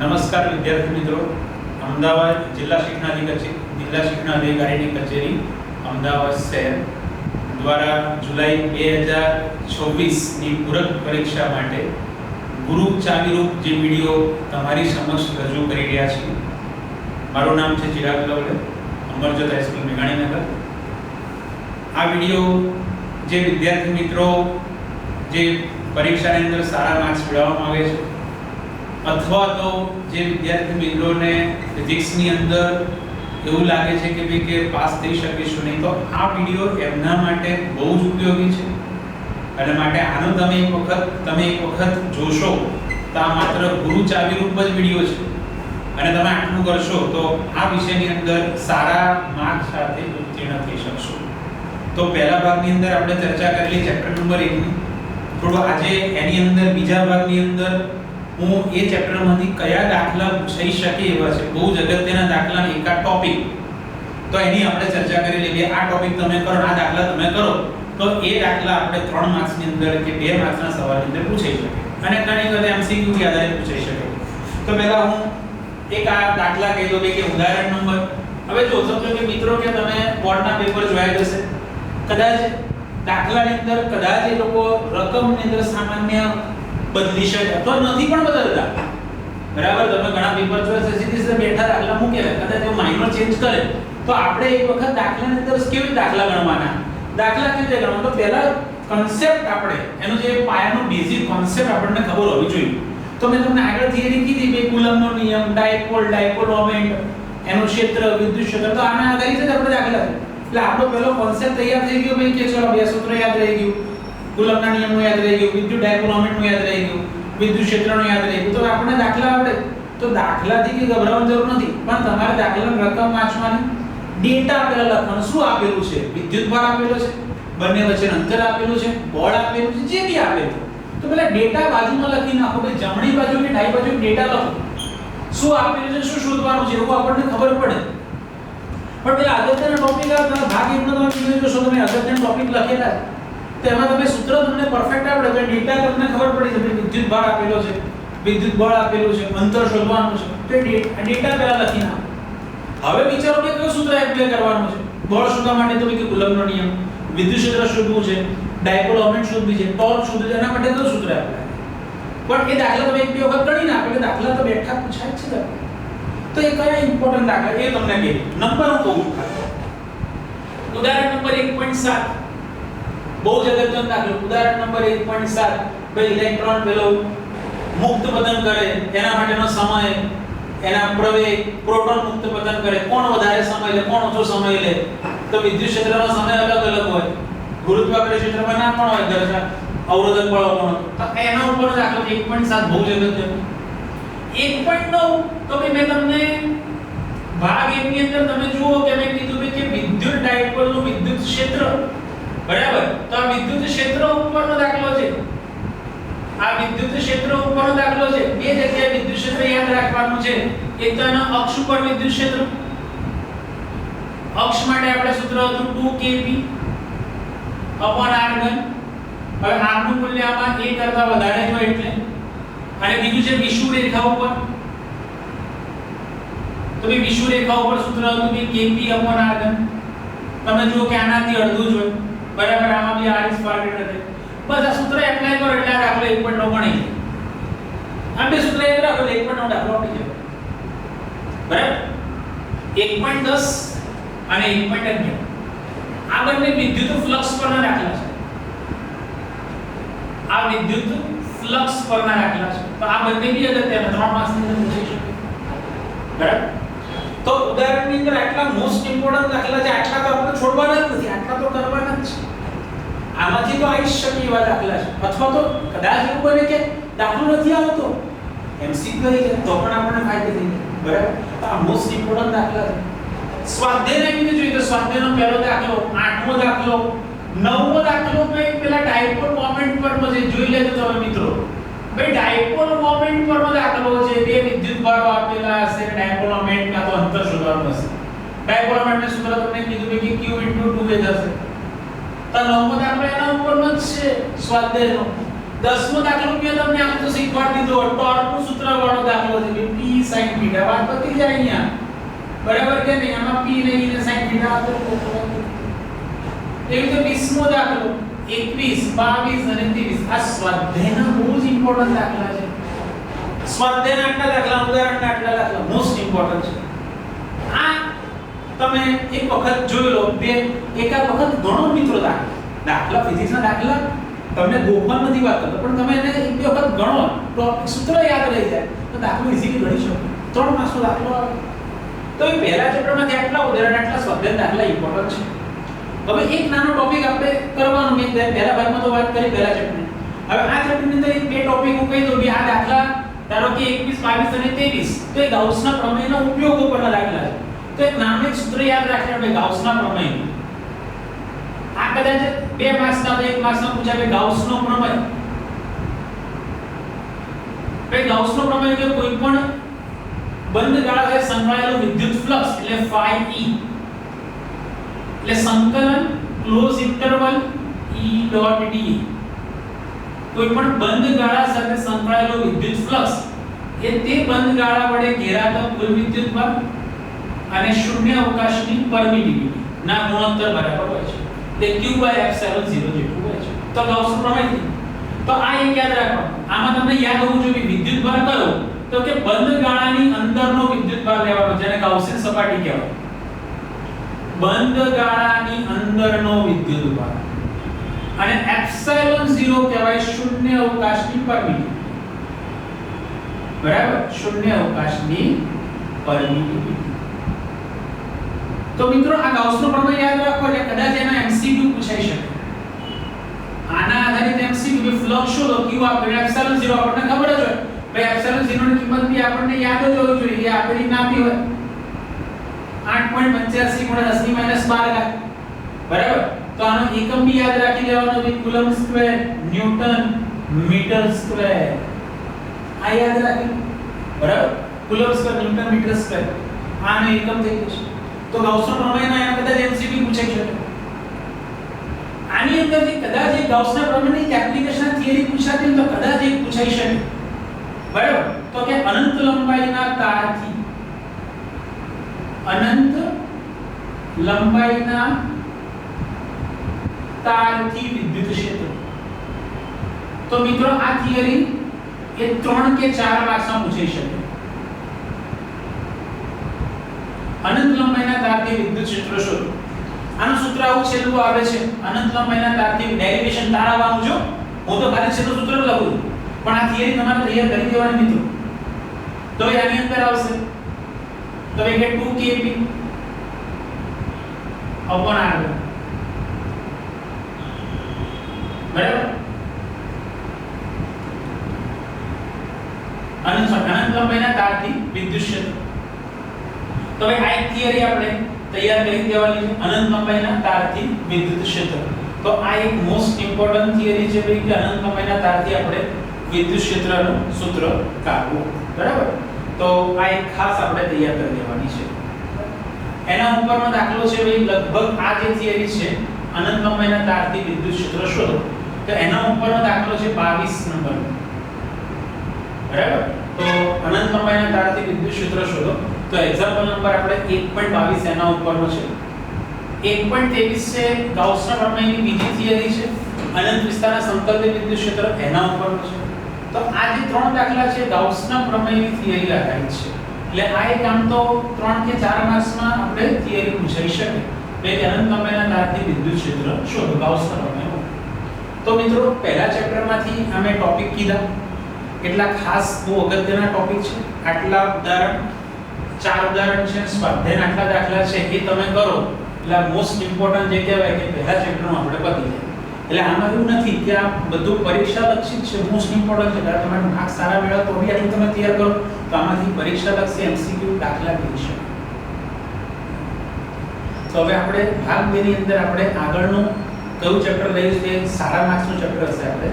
નમસ્કાર વિદ્યાર્થી મિત્રો, અમદાવાદ જિલ્લા શિક્ષણાધિકારીની કચેરી અમદાવાદ શહેર દ્વારા જુલાઈ 2024 ની પૂરક પરીક્ષા માટે ગુરુ ચાવીરૂપ જે વિડિયો તમારી સમક્ષ રજૂ કરી રહ્યા છીએ. મારું નામ છે ચિરાગ લવડે, અમરજોત હાઈસ્કૂલ મેઘાણીનગર. આ વિડિયો જે વિદ્યાર્થી મિત્રો જે પરીક્ષાની અંદર સારા માર્ક્સ મેળવવામાં આવે છે અથવા તો જે વિદ્યાર્થી મિત્રોને ફિઝિક્સની અંદર એવું લાગે છે કે ભાઈ કે પાસ થઈ શકીશું નહીં, તો આ વિડિયો એમના માટે બહુ જ ઉપયોગી છે. અને માટે આનો તમે એક વખત જોશો તો આ માત્ર ગુરુ ચાવીરૂપ જ વિડિયો છે અને તમે આટલું કરશો તો આ વિષયની અંદર સારા માર્ક્સ સાથે ઉત્તીર્ણ થઈ શકશો. તો પહેલા ભાગની અંદર આપણે ચર્ચા કરેલી ચેપ્ટર નંબર 1 ની થોડો આજે એની અંદર બીજા ભાગની અંદર હું એ ચેપ્ટરમાંથી કયા દાખલા પૂછાઈ શકે એવા છે, બહુ જ અગત્યના દાખલા, એકા ટોપિક, તો એની આપણે ચર્ચા કરી લઈએ. આ ટોપિક તમે કરો, આ દાખલા તમે કરો તો એ દાખલા આપણે 3 માર્ક્સની અંદર કે 2 માર્ક્સના સવાલની અંદર પૂછાઈ શકે અને ઘણી વખત MCQ કે આધારે પૂછાઈ શકે. તો પહેલા હું એક આ દાખલા કહી દઉં કે ઉદાહરણ નંબર, હવે જો સમજો કે મિત્રો કે તમે બોર્ડના પેપર જોયા જશે, કદાચ દાખલાની અંદર કદાચ એ લોકો રકમની અંદર સામાન્ય બદલી શકે તો નથી પણ બદલતા, બરાબર. તમે ઘણા પેપર જોયા છે સીધી બેઠા દાખલા મૂકે, કદાચ એ માઇનર ચેન્જ કરે તો આપણે એક વખત દાખલાની અંદર કેવી દાખલા ગણવાના, દાખલા કેવી રીતે ગણવાના, તો પહેલા કન્સેપ્ટ આપણે એનો જે પાયાનો બેઝિક કન્સેપ્ટ આપણને ખબર હોવી જોઈએ. તો મેં તમને આગળ થિયરી કીધી કે કુલમ્બનો નિયમ, ડાયપોલ મોમેન્ટ, એનું ક્ષેત્ર, વિદ્યુત ક્ષેત્ર, તો આના આધારિત જ આપણે દાખલા છે. એટલે આપણો પહેલો કન્સેપ્ટ તૈયાર થઈ ગયો ભાઈ કે ચલો બે સૂત્ર યાદ રહી ગયું, કુલમ્બના નિયમનું યાદ રહી ગયું, વિદ્યુત ડાયપોલ મોમેન્ટનું યાદ રહી ગયું, વિદ્યુત ક્ષેત્રનું યાદ રહી ગયું, તો આપણે દાખલા આવડે. તો દાખલાથી કે ગભરાવાની જરૂર નથી, પણ તમારે દાખલાની રકમ વાંચવાની, ડેટા આપેલા લખવાનું, શું આપેલું છે, વિદ્યુત ભાર આપેલો છે, બંને વચ્ચે અંતર આપેલું છે, બળ આપેલું છે, જે બી આપેલું તો પેલા ડેટા બાજુમાં લખી નાખો. ભાઈ જમણી બાજુ કે ડાબી બાજુ ડેટા લખો, શું આપેલું છે, શું શોધવાનું છે, એવું આપણને ખબર પડે. પણ પેલા અગત્યના ટોપિક આવે ભાગ એકનો તમે વિડિયો જોશો, તમે અગત્યના ટોપિક લખેલા તેમાં તમે સૂત્ર તમને પરફેક્ટ આવડે તો ડેટા તમને ખબર પડી જશે. વિદ્યુત ભાર આપેલો છે, વિદ્યુત બળ આપેલું છે, અંતર શોધવાનું છે, તો ડેટા પહેલા લખી નાખો. હવે વિચારો કે કયું સૂત્ર એપ્લાય કરવાનું છે. બળ શોધવા માટે તો કે કુલમ્બનો નિયમ, વિદ્યુત ક્ષેત્ર શોધવું છે, ડાયપોલ મોમેન્ટ શોધવી છે, ટોર્ક શોધવું છે, એના માટે કયું સૂત્ર એપ્લાય. પણ એ દાખલા તમે એક બે વખત કરી નાખો એટલે દાખલા તો બેઠા પૂછાય છે. તો એ કયા ઇમ્પોર્ટન્ટ દાખલા એ તમને કહે નંબર હું કહું છું. ઉદાહરણ નંબર 1.7 બહુ જ અગત્યનો દાખલો. ઉદાહરણ નંબર 1.7 ભાઈ ઇલેક્ટ્રોન પેલો મુક્ત પતન કરે, એના માટેનો સમય, એના પ્રવેગ, પ્રોટોન મુક્ત પતન કરે, કોણ વધારે સમય લે, કોણ ઓછો સમય લે. તો વિદ્યુત ક્ષેત્રનો સમય અલગ અલગ હોય, ગુરુત્વાકર્ષણ ક્ષેત્રમાં ના પણ હોય, ઘર્ષણ અવરોધક બળ પણ. તો એના ઉપર દાખલો 1.7 બહુ જ અગત્યનો. 1.9 તો કે મેં તમને ભાગ 1 ની અંદર તમે જુઓ કે મેં કીધું કે વિદ્યુત ડાયપોલનું વિદ્યુત ક્ષેત્ર, બરાબર. તો આ વિદ્યુત ક્ષેત્ર ઉપરનો દાખલો છે, આ વિદ્યુત ક્ષેત્ર ઉપરનો દાખલો છે. બે જગ્યાએ વિદ્યુત ક્ષેત્ર યાદ રાખવાનું છે. એક તો એના અક્ષ ઉપર વિદ્યુત ક્ષેત્ર, અક્ષ માટે આપણે સૂત્ર હતું 2kb r3. હવે r નું મૂલ્ય આમાં a કરતા વધારે હોય એટલે, અને બીજું છે વિષુવ રેખા ઉપર, તો કે વિષુવ રેખા ઉપર સૂત્ર હતું કે kb r3. તમે જુઓ કે આનાથી અડધું જ હોય, બરાબર. આમાં બી r is far greater છે. બસ આ સૂત્ર એપ્લાય કરો એટલે આ દાખલો 1.9 બની જાય. આ બે સૂત્ર યાદ રાખો એટલે 1.9 દાખલો આપી જાય, બરાબર. 1.10 અને 1.11 આ બંને વિદ્યુત ફ્લક્સ પરના દાખલા છે. આ વિદ્યુત ફ્લક્સ પરના દાખલા છે. તો આ બંને બી અગત્યના 3 માર્ક્સની અંદર પૂછી શકે, બરાબર. તો ઉદાહરણની અંદર આટલા મોસ્ટ ઇમ્પોર્ટન્ટ દાખલા છે, આટલા તો આપણે છોડવાના જ નથી, આટલા તો કરવાના જ છે. આમાંથી તો આવી શકે એવા દાખલા છે. અથવા તો કદાચ એવું બને કે દાખલો નથી આવતો, MCQ આવી જાય તો પણ આપણને ફાયદો થઈ જાય, બરાબર. તો આ મોસ્ટ ઇમ્પોર્ટન્ટ દાખલા છે. સ્વાધ્યાય ની જોઈએ તો સ્વાધ્યાયનો પહેલો દાખલો, 8મો દાખલો, 9મો દાખલો ભાઈ પેલા ડાયપોલ મોમેન્ટ પરનો છે, જોઈ લેજો તમે મિત્રો. ભાઈ ડાયપોલ મોમેન્ટ પરનો દાખલો છે. બે વિદ્યુત ભારો આપેલા હશે, ડાયપોલ મોમેન્ટ કા તો અંતર શોધવાનું હશે. ડાયપોલ મોમેન્ટનું સૂત્ર તમને કીધું કે q * 2a થશે. તો 9મો દાખલો એના ઉપરનો જ છે સ્વાધ્યાયનો. 10મો દાખલો મેં તમને આમ તો શીખવાડી દીધો, ટોર્કનું સૂત્ર વાળો દાખલો છે કે p sin θ. વાત પતી જાય અહીંયા, બરાબર કે નહીં? આમાં p નહીં ને sin θ તો એવી તો 20મો દાખલો 21, 22 અને 23 આ સ્વાધ્યાયના બહુ જ ઇમ્પોર્ટન્ટ દાખલા છે. સ્વાધ્યાયના આટલા દાખલા, ઉદાહરણના આટલા દાખલા મોસ્ટ ઇમ્પોર્ટન્ટ છે. આ તમે એક વખત જોઈ લો, એકાદ વખત ગણો મિત્રો દાખલા ફિઝિક્સના દાખલા તમને ગોખવા નથી વાત કરતો, પણ તમે એને એક બે વખત ગણો, ટોપિક સૂત્ર યાદ રહી જાય તો દાખલો ઈઝીલી ગણી શકો. 3 માર્ક્સનો દાખલો આવે. તો એ પહેલા ચેપ્ટરમાંથી આટલા ઉદાહરણ, આટલા સ્વાધ્યાય દાખલા ઇમ્પોર્ટન્ટ છે. હવે એક નાનો ટોપિક આપણે કરવાનો, મેં પહેલા ભાગમાં તો વાત કરી પહેલા ચેપ્ટરની. હવે આ ચેપ્ટરની અંદર એક બે ટોપિક હું કહી દઉં કે આ દાખલા ધારો કે 21, 22 અને 23 તો એ ગાઉસના પ્રમેયનો ઉપયોગ ઉપરના દાખલા છે. તો એક નાનું એક સૂત્ર યાદ રાખીએ આપણે ગાઉસના પ્રમેય. આ કદાચ 2 માર્ક્સના તો 1 માર્ક્સમાં પૂછાય કે ગાઉસનો પ્રમેય. ભાઈ ગાઉસનો પ્રમેય કે કોઈ પણ બંધ ગાળા સાથે સંકળાયેલું વિદ્યુત ફ્લક્સ એટલે phi e એટલે સંકલન close interval E dot d કોઈ પણ બંધ ગાળા સાથે સંકળાયેલો વિદ્યુત ફ્લક્સ એ તે બંધ ગાળા વડે ઘેરાતો કુલ વિદ્યુતભાર અને શૂન્ય અવકાશની પરમિટિવિટી ના ગુણોત્તર બરાબર હોય છે. તે q/ε0 જેટલું હોય છે. તો ગાઉસનો પ્રમેય. તો આ એક યાદ રાખો. આમાં તમને યાદ હોવું જોઈએ વિદ્યુતભાર કરો તો કે બંધ ગાળાની અંદરનો વિદ્યુતભાર લેવાનો, જેને ગાઉસિયન સપાટી કહેવાય. બંધ ગાળાની અંદરનો વિદ્યુતભાર અને ε0 કહેવાય શૂન્ય અવકાશની પરમિટિવિટી. બરાબર? શૂન્ય અવકાશની પરમિટિવિટી. તો મિત્રો આ ગાઉસનો પ્રમેય યાદ રાખો એટલે કદાચ એના એમસીક્યુ પૂછાઈ શકે. આના આધારિત એમસીક્યુ કે ફ્લક્સ શોધો q આપણે ε0 આપણને ખબર જ હોય. ભાઈ ε0 ની કિંમત બી આપણને યાદ જ હોવી જોઈએ. એ આપેલી ના બી હોય 8.85 × 10⁻12. બરાબર? તો આનો એકમ બી યાદ રાખી લેવાનો કે coulomb square newton metre square. આ યાદ રાખી. બરાબર? Coulomb square newton metre square આનો એકમ થઈ જશે. તો ગાઉસનો પ્રમેયના એના કદાચ એમસીક્યુ પૂછાઈ શકે. આની અંદરથી કદાચ એક ગાઉસના પ્રમેયની એપ્લિકેશન થિયરી પૂછાતી હોય તો કદાચ એક પૂછાઈ શકે. બરાબર? તો કે અનંત લંબાઈના તારથી વિદ્યુત ક્ષેત્ર. તો મિત્રો આ થિયરી એ 3 કે 4 માર્ક્સમાં પૂછાઈ શકે. અનંત લંબાઈના તારથી વિદ્યુત ક્ષેત્ર શોધો. આનું સૂત્ર આવું છેલ્લું આવે છે. અનંત લંબાઈના તારથી ડેરિવેશન તાર આવવાનું જો. હું તો ખાલી છેલ્લું સૂત્ર લખું છું, પણ આ થિયરી તમારે તૈયાર કરી દેવાની મિત્રો. તો આની અંદર આવશે તો એ કે 2kp upon r. બરાબર? અનંત લંબાઈના તારથી વિદ્યુત ક્ષેત્ર. તો આ એક થિયરી આપણે તૈયાર કરી દેવાની છે. અનંત લંબાઈના તારથી વિદ્યુત ક્ષેત્ર. તો આ એક મોસ્ટ ઇમ્પોર્ટન્ટ થિયરી છે ભાઈ કે અનંત લંબાઈના તારથી આપણે વિદ્યુત ક્ષેત્રનું સૂત્ર કાઢવું. બરાબર? તો આ એક ખાસ આપણે તૈયાર કરી દેવાની છે. એના ઉપરનો દાખલો છે ભાઈ લગભગ આ જે થિયરી છે અનંત લંબાઈના તારથી વિદ્યુત ક્ષેત્ર શોધો. તો એના ઉપરનો દાખલો છે 22 નંબર. બરાબર? તો અનંત લંબાઈના તારથી વિદ્યુત ક્ષેત્ર શોધો. તો એક્ઝામ્પલ નંબર આપણે 1.22 એના ઉપરનો છે. 1.23 છે ગાઉસના પ્રમેયની બીજી થિયરી છે. અનંત વિસ્તારના સમતલથી વિદ્યુત ક્ષેત્ર એના ઉપરનો છે. તો આ જે 3 દાખલા છે ગાઉસના પ્રમેયની થિયરી આધારિત છે. એટલે આ એક આમ તો 3 કે 4 માર્ક્સમાં આપણે થિયરી પૂછાઈ શકે. કે અનંત લંબાઈના તારથી વિદ્યુત ક્ષેત્ર શોધો ગાઉસના પ્રમેય. તો મિત્રો પહેલા ચેપ્ટરમાંથી અમે ટોપિક કીધા. કેટલા ખાસ બહુ અગત્યના ટોપિક છે. આટલા ઉદાહરણ 4 ઉદાહરણ છે, સ્વાધ્યાયના આટલા દાખલા છે એ તમે કરો એટલે મોસ્ટ ઇમ્પોર્ટન્ટ જે કહેવાય કે પહેલા ચેપ્ટરનું આપણે પતી જાય. એટલે આમાં એવું નથી કે આ બધું પરીક્ષા લક્ષિત છે, મોસ્ટ ઇમ્પોર્ટન્ટ છે. તમારે માર્ક્સ સારા મેળવો તો બી આટલું તમે તૈયાર કરો તો આમાંથી પરીક્ષા લક્ષી એમસીક્યુ દાખલા કરી શકો. તો હવે આપણે ભાગ 2 ની અંદર આપણે આગળનું કયું ચેપ્ટર લઈશું એ સારા માર્ક્સનું ચેપ્ટર હશે આપણે